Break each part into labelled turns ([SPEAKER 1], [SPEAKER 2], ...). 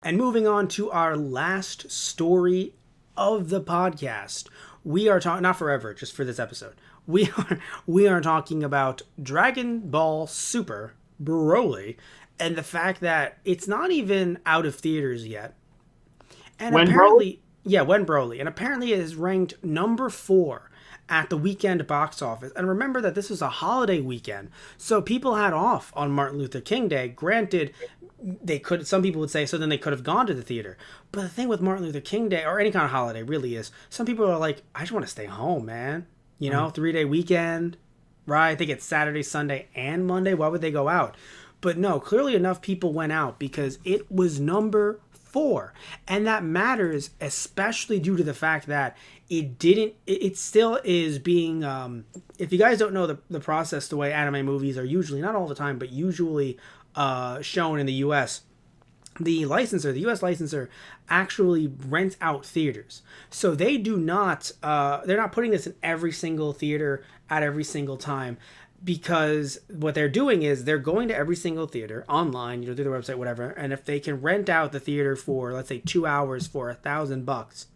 [SPEAKER 1] And moving on to our last story of the podcast, we are talking not forever, just for this episode. We are talking about Dragon Ball Super Broly and the fact that it's not even out of theaters yet. And
[SPEAKER 2] When
[SPEAKER 1] apparently, yeah, when Broly, and apparently it is ranked number 4 at the weekend box office. And remember that this was a holiday weekend, so people had off on Martin Luther King Day. Granted, they could. Some people would say so. Then they could have gone to the theater. But the thing with Martin Luther King Day or any kind of holiday really is, some people are like, I just want to stay home, man. 3-day weekend, right? I think it's Saturday, Sunday, and Monday. Why would they go out? But no, clearly enough people went out because it was number 4, and that matters, especially due to the fact that it still is being, if you guys don't know the process, the way anime movies are usually, not all the time, but usually shown in the US, the US licensor actually rents out theaters. So they do not, they're not putting this in every single theater at every single time, because what they're doing is they're going to every single theater online, through their website, whatever. And if they can rent out the theater for, let's say, 2 hours for $1,000,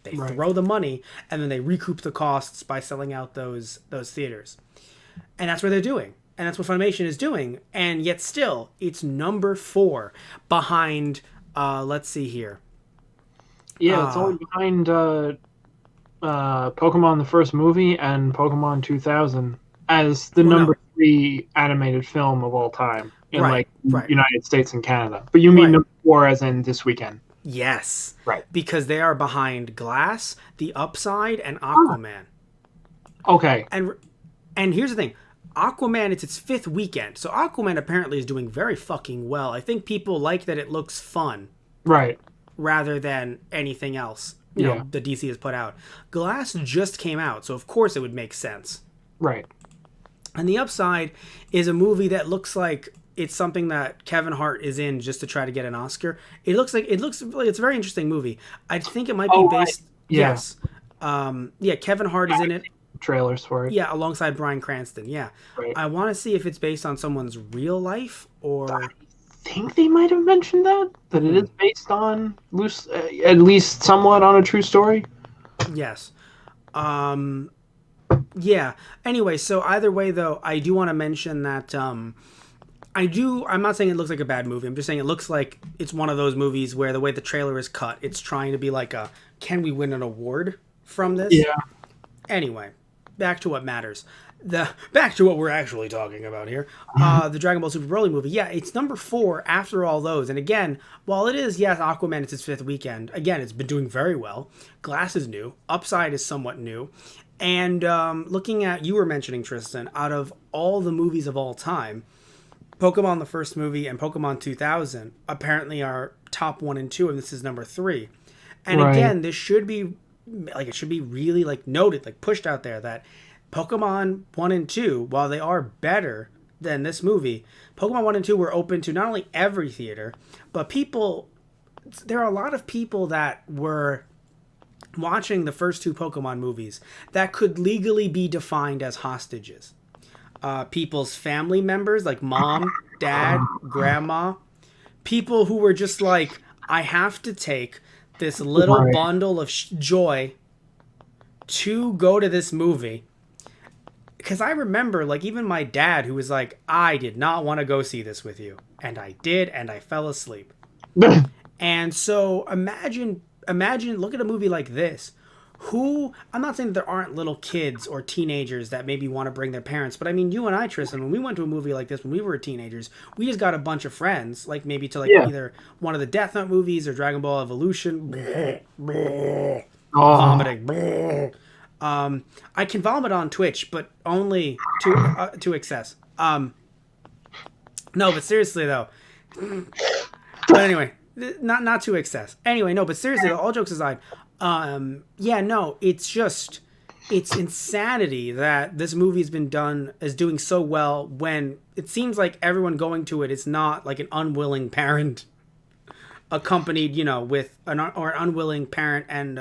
[SPEAKER 1] they throw the money and then they recoup the costs by selling out those theaters. And that's what they're doing. And that's what Funimation is doing. And yet still, it's number 4 behind, let's see here.
[SPEAKER 2] Yeah, it's only behind Pokemon the first movie and Pokemon 2000 as the number 3 animated film of all time in United States and Canada. But you mean number 4 as in this weekend?
[SPEAKER 1] Yes.
[SPEAKER 2] Right.
[SPEAKER 1] Because they are behind Glass, The Upside, and Aquaman.
[SPEAKER 2] Okay.
[SPEAKER 1] And here's the thing. Aquaman, it's its 5th weekend. So Aquaman apparently is doing very fucking well. I think people like that it looks fun.
[SPEAKER 2] Right.
[SPEAKER 1] Rather than anything else, the DC has put out. Glass just came out, so of course it would make sense.
[SPEAKER 2] Right.
[SPEAKER 1] And The Upside is a movie that looks like it's something that Kevin Hart is in just to try to get an Oscar. It looks like it's a very interesting movie. I think it might be based. Yes. Kevin Hart is in it.
[SPEAKER 2] Trailers for it.
[SPEAKER 1] Yeah, alongside Bryan Cranston. Yeah. Right. I want to see if it's based on someone's real life or.
[SPEAKER 2] I think they might have mentioned that it is based on at least somewhat on a true story.
[SPEAKER 1] Yes. Yeah. Anyway, so either way, though, I do want to mention that I'm not saying it looks like a bad movie. I'm just saying it looks like it's one of those movies where the way the trailer is cut, it's trying to be like can we win an award from this?
[SPEAKER 2] Yeah.
[SPEAKER 1] Anyway, back to what matters. Back to what we're actually talking about here. The Dragon Ball Super Broly movie. Yeah, it's number 4 after all those. And again, while it is, yes, Aquaman, it's its 5th weekend. Again, it's been doing very well. Glass is new. Upside is somewhat new. And looking at, you were mentioning, Tristan, out of all the movies of all time, Pokemon the first movie and Pokemon 2000 apparently are top 1 and 2, and this is number 3. And again, this should be it should be really noted, pushed out there that Pokemon 1 and 2, while they are better than this movie, Pokemon 1 and 2 were open to not only every theater, but there are a lot of people that were watching the first 2 Pokemon movies that could legally be defined as hostages. People's family members, like mom, dad, grandma, people who were just like, I have to take this little bundle of joy to go to this movie. Because I remember, even my dad, who was like, I did not want to go see this with you. And I did, and I fell asleep. And so imagine, look at a movie like this. I'm not saying that there aren't little kids or teenagers that maybe want to bring their parents, but I mean, you and I, Tristan, when we went to a movie like this when we were teenagers, we just got a bunch of friends, maybe to either one of the Death Note movies or Dragon Ball Evolution. Vomiting. I can vomit on Twitch, but only to excess. No, but seriously though. But anyway, not to excess. Anyway, no, but seriously, all jokes aside, it's insanity that this movie is doing so well when it seems like everyone going to it is not like an unwilling parent accompanied, with an unwilling parent and,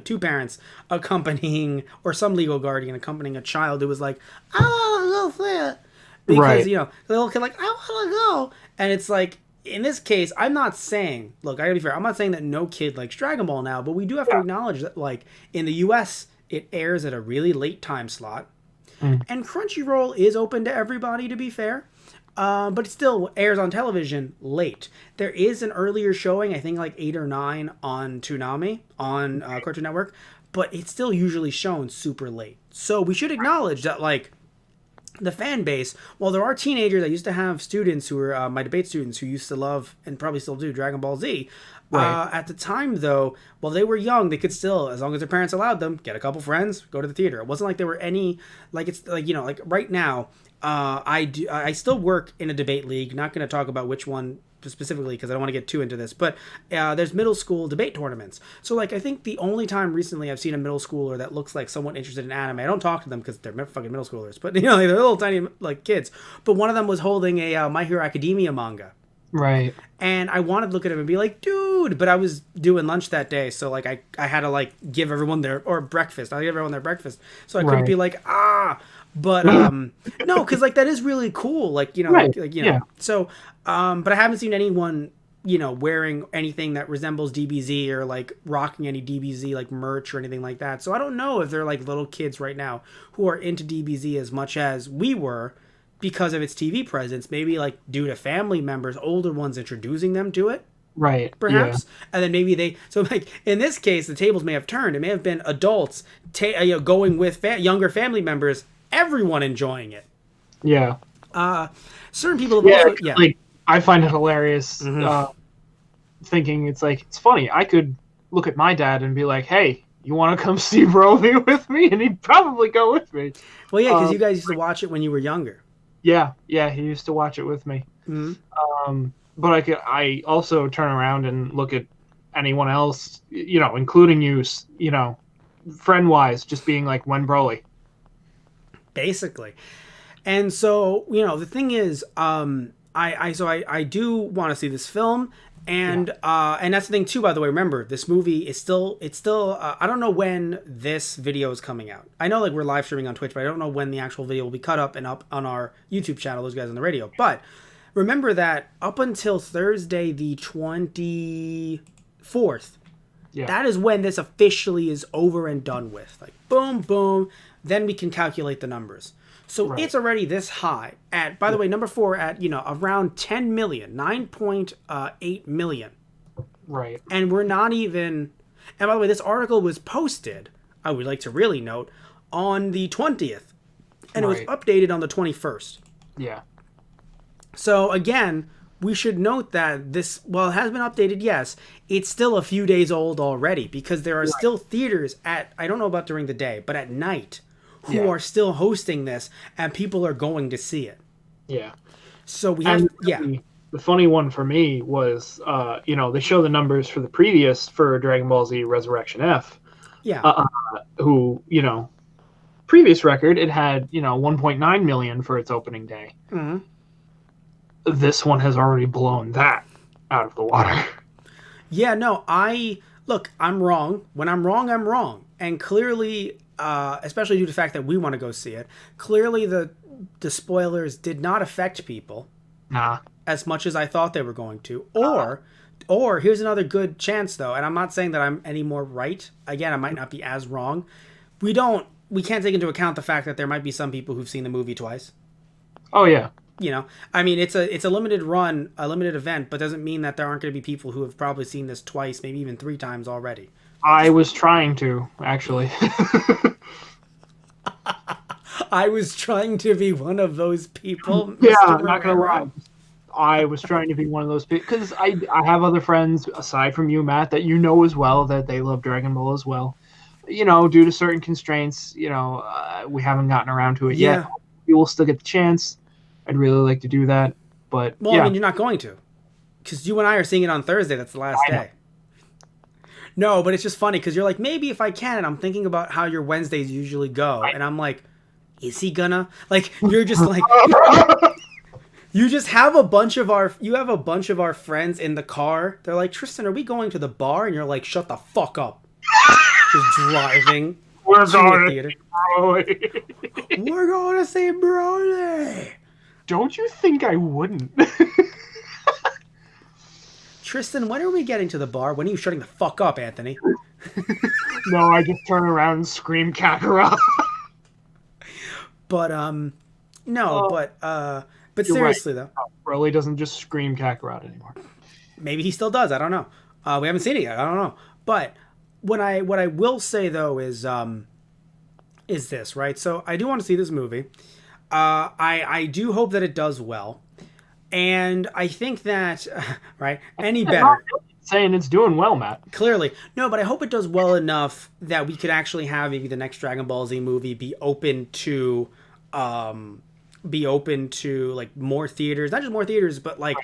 [SPEAKER 1] 2 parents accompanying, or some legal guardian accompanying a child who was like, I want to go see it. Because, the little kid I want to go. And it's like, in this case, I'm not saying, look, I gotta be fair, I'm not saying that no kid likes Dragon Ball now, but we do have to acknowledge that, like, in the US, it airs at a really late time slot. And Crunchyroll is open to everybody, to be fair. But it still airs on television late. There is an earlier showing, I think like 8 or 9 on Toonami, on Cartoon Network, but it's still usually shown super late. So we should acknowledge that, like, the fan base, while there are teenagers, I used to have students who were my debate students who used to love, and probably still do, Dragon Ball Z. Right. At the time, though, while they were young, they could still, as long as their parents allowed them, get a couple friends, go to the theater. It wasn't like there were any, like, it's like, you know, like right now, I still work in a debate league. Not going to talk about which one specifically because I don't want to get too into this, but there's middle school debate tournaments. So, like, I think the only time recently I've seen a middle schooler that looks like someone interested in anime, I don't talk to them because they're fucking middle schoolers, but, you know, they're little tiny, like, kids. But one of them was holding a My Hero Academia manga.
[SPEAKER 2] Right.
[SPEAKER 1] And I wanted to look at him and be like, dude, but I was doing lunch that day, so, like, I had to, like, give everyone their, or breakfast. I give everyone their breakfast. So I couldn't be like, but, no, because, like, that is really cool. Like, you know, like, you know, so, but I haven't seen anyone, you know, wearing anything that resembles DBZ or, like, rocking any DBZ, like, merch or anything like that. So I don't know if they're, like, little kids right now who are into DBZ as much as we were, because of its TV presence, maybe like due to family members, older ones introducing them to it.
[SPEAKER 2] Right.
[SPEAKER 1] Perhaps. Yeah. And then maybe they, so like in this case, the tables may have turned. It may have been adults going with younger family members, everyone enjoying it.
[SPEAKER 2] Yeah.
[SPEAKER 1] Certain people have also,
[SPEAKER 2] like, I find it hilarious thinking it's like, it's funny. I could look at my dad and be like, hey, you want to come see Broly with me? And he'd probably go with me.
[SPEAKER 1] Well, yeah, because you guys used to watch it when you were younger.
[SPEAKER 2] Yeah, he used to watch it with me. Mm-hmm. But I also turn around and look at anyone else, you know, including you, you know, friend-wise, just being like, when Broly?
[SPEAKER 1] Basically. And so, you know, the thing is, I do want to see this film. And that's the thing too, by the way, remember, this movie is still, I don't know when this video is coming out. I know, like, we're live streaming on Twitch, but I don't know when the actual video will be cut up and up on our YouTube channel, those guys on the radio. But remember that up until Thursday, the 24th, that is when this officially is over and done with. Like, boom, boom, then we can calculate the numbers. So it's already this high at, by the way, number 4 at, you know, around 10 million, 9.8 million.
[SPEAKER 2] Right.
[SPEAKER 1] And we're not even, and by the way, this article was posted, I would like to really note, on the 20th. And it was updated on the 21st.
[SPEAKER 2] Yeah.
[SPEAKER 1] So again, we should note that this, while it has been updated, yes, it's still a few days old already because there are still theaters at, I don't know about during the day, but at night, who are still hosting this, and people are going to see it.
[SPEAKER 2] Yeah.
[SPEAKER 1] So we have,
[SPEAKER 2] The funny one for me was, you know, they show the numbers for the previous, for Dragon Ball Z Resurrection F.
[SPEAKER 1] Yeah.
[SPEAKER 2] Who, you know, previous record, it had, you know, 1.9 million for its opening day. Mm-hmm. This one has already blown that out of the water. Yeah,
[SPEAKER 1] no, I'm wrong. When I'm wrong, I'm wrong. And clearly, especially due to the fact that we want to go see it, clearly the spoilers did not affect people as much as I thought they were going to. Or here's another good chance, though, and I'm not saying that I'm any more right. Again, I might not be as wrong. We can't take into account the fact that there might be some people who've seen the movie twice.
[SPEAKER 2] Oh, yeah.
[SPEAKER 1] You know, I mean, it's a limited run, a limited event, but doesn't mean that there aren't going to be people who have probably seen this twice, maybe even 3 times already.
[SPEAKER 2] I was trying to, actually.
[SPEAKER 1] I was trying to be one of those people.
[SPEAKER 2] Yeah, I'm not going to lie. I was trying to be one of those people, because I have other friends, aside from you, Matt, that you know as well, that they love Dragon Ball as well. You know, due to certain constraints, you know, we haven't gotten around to it yet. You will still get the chance. I'd really like to do that, but
[SPEAKER 1] I mean, you're not going to, because you and I are seeing it on Thursday. That's the last day. No, but it's just funny because you're like, maybe if I can, and I'm thinking about how your Wednesdays usually go, and I'm like, is he gonna? Like, you're just like, you just have a bunch of our friends in the car. They're like, Tristan, are we going to the bar? And you're like, shut the fuck up. Just driving.
[SPEAKER 2] We're going to see Broly.
[SPEAKER 1] We're going to see Broly.
[SPEAKER 2] Don't you think I wouldn't?
[SPEAKER 1] Tristan, when are we getting to the bar? When are you shutting the fuck up, Anthony?
[SPEAKER 2] No, I just turn around and scream Kakarot.
[SPEAKER 1] But no, but seriously though,
[SPEAKER 2] Broly doesn't just scream Kakarot anymore.
[SPEAKER 1] maybe he still does. I don't know. We haven't seen it yet. I don't know. But what I will say though is this, right? So I do want to see this movie. I do hope that it does well, and I think that right, any better.
[SPEAKER 2] Saying it's doing well, Matt.
[SPEAKER 1] Clearly. No, but I hope it does well enough that we could actually have maybe the next Dragon Ball Z movie be open to like more theaters, not just more theaters, but like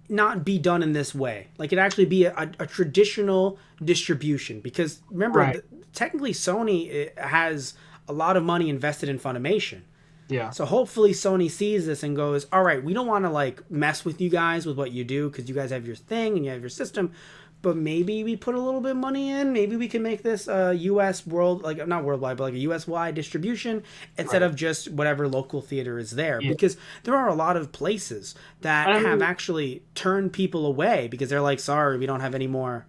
[SPEAKER 1] not be done in this way. Like it actually be a traditional distribution, because remember, technically Sony has a lot of money invested in Funimation.
[SPEAKER 2] Yeah.
[SPEAKER 1] So hopefully Sony sees this and goes, all right, we don't want to like mess with you guys with what you do, because you guys have your thing and you have your system, but maybe we put a little bit of money in. Maybe we can make this a U.S. like not worldwide, but like a U.S. wide distribution instead of just whatever local theater is there. Yeah. Because there are a lot of places that have actually turned people away because they're like, sorry, we don't have any more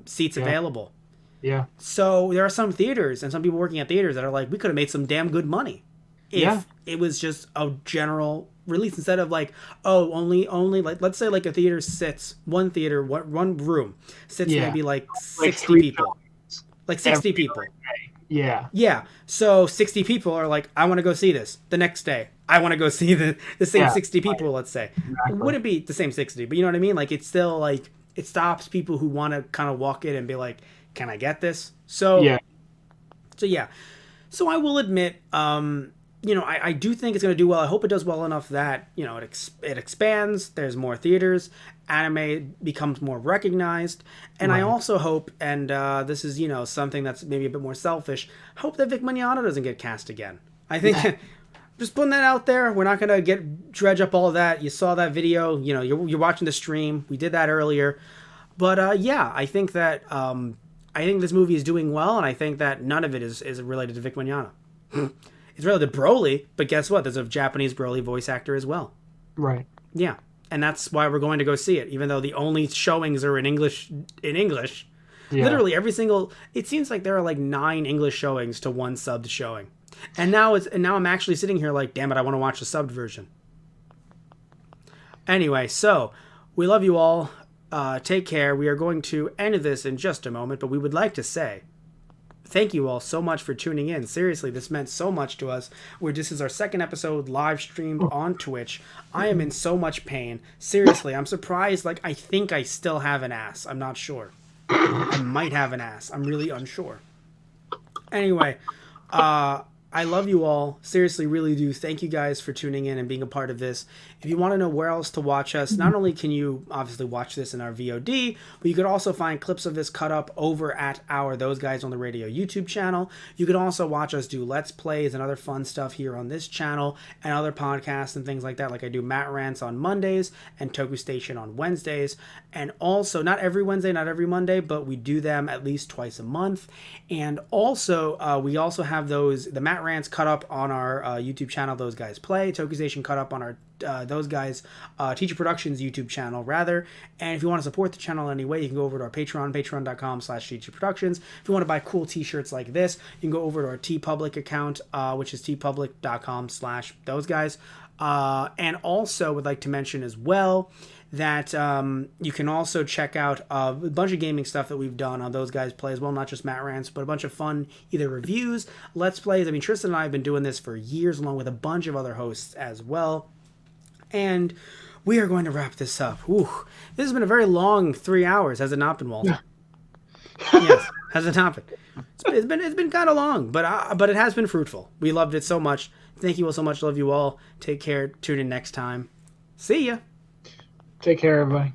[SPEAKER 1] seats available.
[SPEAKER 2] Yeah.
[SPEAKER 1] So there are some theaters and some people working at theaters that are like, we could have made some damn good money if it was just a general release instead of like, oh, only like, let's say like a theater sits, one room sits maybe like 60 people. Like 60 people.
[SPEAKER 2] Yeah.
[SPEAKER 1] Yeah. So 60 people are like, I want to go see this. The next day, I want to go see the same 60 people, let's say. Exactly. It wouldn't be the same 60, but you know what I mean? Like, it's still like, it stops people who want to kind of walk in and be like, can I get this? So yeah. So I will admit, I do think it's going to do well. I hope it does well enough that, it expands. There's more theaters. Anime becomes more recognized. And I also hope, and this is, something that's maybe a bit more selfish, hope that Vic Mignogna doesn't get cast again. I think just putting that out there. We're not going to dredge up all of that. You saw that video. You're watching the stream. We did that earlier. But I think that I think this movie is doing well, and I think that none of it is related to Vic Mignogna. It's related to Broly, but guess what? There's a Japanese Broly voice actor as well.
[SPEAKER 2] Right.
[SPEAKER 1] Yeah, and that's why we're going to go see it, even though the only showings are in English. Yeah. Literally every single. It seems like there are like 9 English showings to 1 subbed showing, and now I'm actually sitting here like, damn it, I want to watch the subbed version. Anyway, so we love you all. Take care. We are going to end this in just a moment, but we would like to say thank you all so much for tuning in. Seriously, this meant so much to us. This is our second episode live streamed on Twitch. I am in so much pain. Seriously, I'm surprised. Like, I think I still have an ass. I'm not sure. I might have an ass. I'm really unsure. Anyway, I love you all. Seriously, really do. Thank you guys for tuning in and being a part of this. If you want to know where else to watch us, not only can you obviously watch this in our VOD, but you could also find clips of this cut up over at our Those Guys on the Radio YouTube channel. You could also watch us do Let's Plays and other fun stuff here on this channel and other podcasts and things like that. Like I do Matt Rants on Mondays and Toku Station on Wednesdays. And also, not every Wednesday, not every Monday, but we do them at least twice a month. And also, we also have the Matt Rants cut up on our YouTube channel, Those Guys Play. Toku Station cut up on our Those Guys Teacher Productions YouTube channel, rather. And if you want to support the channel in any way, you can go over to our Patreon, patreon.com/Teacher Productions. If you want to buy cool t-shirts like this, you can go over to our TeePublic account, which is teepublic.com/Those Guys. And also would like to mention as well that you can also check out a bunch of gaming stuff that we've done on Those Guys Play as well, not just Matt Rants, but a bunch of fun either reviews, Let's Plays. I mean, Tristan and I have been doing this for years along with a bunch of other hosts as well. And we are going to wrap this up. Ooh, this has been a very long 3 hours, has it not been, Walter? Yes, has it not been? It's been kind of long, but it has been fruitful. We loved it so much. Thank you all so much. Love you all. Take care. Tune in next time. See ya.
[SPEAKER 2] Take care, everybody.